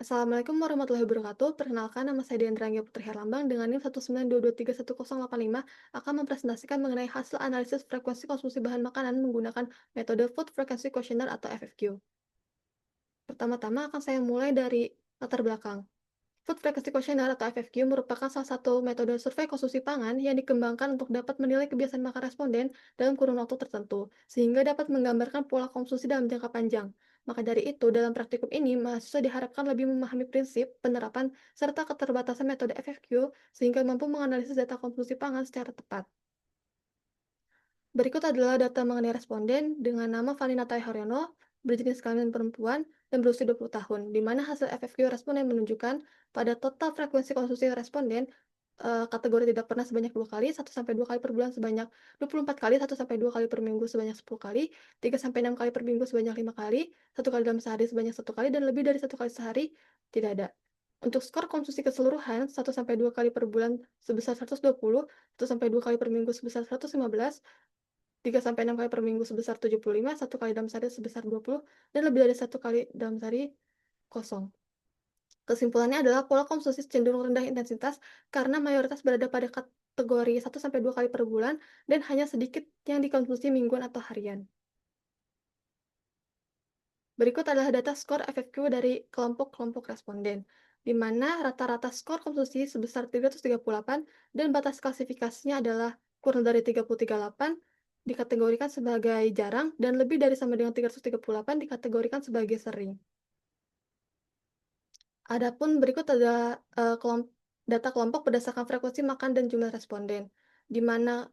Assalamualaikum warahmatullahi wabarakatuh. Perkenalkan, nama saya Diandra Anggia Putri Herlambang dengan NIM 192231085 akan mempresentasikan mengenai hasil analisis frekuensi konsumsi bahan makanan menggunakan metode Food Frequency Questionnaire atau FFQ. Pertama-tama akan saya mulai dari latar belakang. Food Frequency Questionnaire atau FFQ merupakan salah satu metode survei konsumsi pangan yang dikembangkan untuk dapat menilai kebiasaan makan responden dalam kurun waktu tertentu, sehingga dapat menggambarkan pola konsumsi dalam jangka panjang. Maka dari itu, dalam praktikum ini, mahasiswa diharapkan lebih memahami prinsip, penerapan, serta keterbatasan metode FFQ, sehingga mampu menganalisis data konsumsi pangan secara tepat. Berikut adalah data mengenai responden dengan nama Vanina Tai Haryono, berjenis kelamin perempuan, dan berusia 20 tahun, di mana hasil FFQ responden menunjukkan pada total frekuensi konsumsi responden kategori tidak pernah sebanyak 2 kali, 1-2 kali per bulan sebanyak 24 kali, 1-2 kali per minggu sebanyak 10 kali, 3-6 kali per minggu sebanyak 5 kali, 1 kali dalam sehari sebanyak 1 kali, dan lebih dari 1 kali sehari tidak ada. Untuk skor konsumsi keseluruhan, 1-2 kali per bulan sebesar 120, 1-2 kali per minggu sebesar 115, 3-6 kali per minggu sebesar 75, 1 kali dalam sehari sebesar 20, dan lebih dari 1 kali dalam sehari kosong. Kesimpulannya adalah pola konsumsi cenderung rendah intensitas karena mayoritas berada pada kategori 1-2 kali per bulan dan hanya sedikit yang dikonsumsi mingguan atau harian. Berikut adalah data skor FFQ dari kelompok-kelompok responden, di mana rata-rata skor konsumsi sebesar 338 dan batas klasifikasinya adalah kurang dari 338 dikategorikan sebagai jarang dan lebih dari sama dengan 338 dikategorikan sebagai sering. Adapun berikut adalah data kelompok berdasarkan frekuensi makan dan jumlah responden, di mana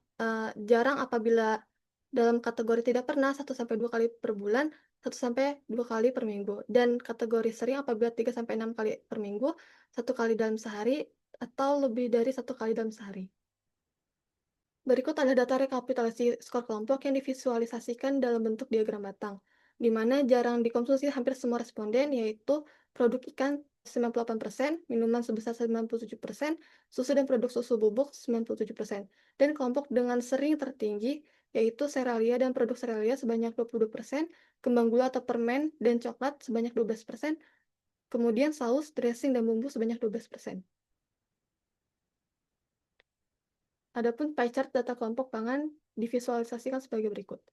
jarang apabila dalam kategori tidak pernah 1-2 kali per bulan, 1-2 kali per minggu, dan kategori sering apabila 3-6 kali per minggu, 1 kali dalam sehari, atau lebih dari 1 kali dalam sehari. Berikut adalah data rekapitulasi skor kelompok yang divisualisasikan dalam bentuk diagram batang, di mana jarang dikonsumsi hampir semua responden, yaitu produk ikan 98%, minuman sebesar 97%, susu dan produk susu bubuk 97%, dan kelompok dengan sering tertinggi, yaitu serealia dan produk serealia sebanyak 22%, kembang gula atau permen dan coklat sebanyak 12%, kemudian saus, dressing, dan bumbu sebanyak 12%. Adapun pie chart data kelompok pangan divisualisasikan sebagai berikut.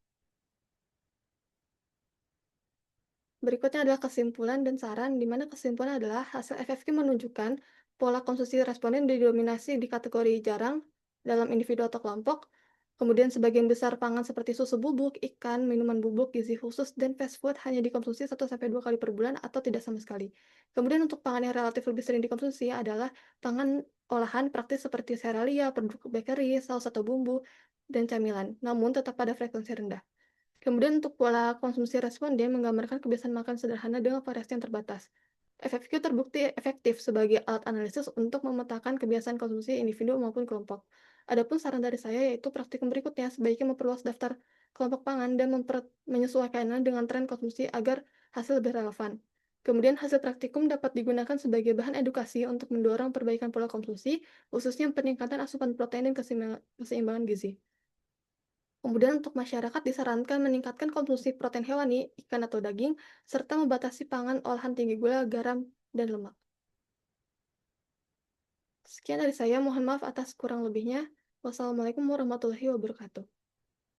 Berikutnya adalah kesimpulan dan saran, di mana kesimpulan adalah hasil FFQ menunjukkan pola konsumsi responden didominasi di kategori jarang dalam individu atau kelompok, kemudian sebagian besar pangan seperti susu bubuk, ikan, minuman bubuk, gizi khusus, dan fast food hanya dikonsumsi 1-2 kali per bulan atau tidak sama sekali. Kemudian untuk pangan yang relatif lebih sering dikonsumsi adalah pangan olahan praktis seperti serealia, produk bakery, saus atau bumbu, dan camilan, namun tetap pada frekuensi rendah. Kemudian untuk pola konsumsi responden menggambarkan kebiasaan makan sederhana dengan variasi yang terbatas. FFQ terbukti efektif sebagai alat analisis untuk memetakan kebiasaan konsumsi individu maupun kelompok. Adapun saran dari saya yaitu praktikum berikutnya sebaiknya memperluas daftar kelompok pangan dan menyesuaikannya dengan tren konsumsi agar hasil lebih relevan. Kemudian hasil praktikum dapat digunakan sebagai bahan edukasi untuk mendorong perbaikan pola konsumsi, khususnya peningkatan asupan protein dan keseimbangan gizi. Kemudian untuk masyarakat disarankan meningkatkan konsumsi protein hewani, ikan atau daging, serta membatasi pangan olahan tinggi gula, garam, dan lemak. Sekian dari saya, mohon maaf atas kurang lebihnya. Wassalamualaikum warahmatullahi wabarakatuh.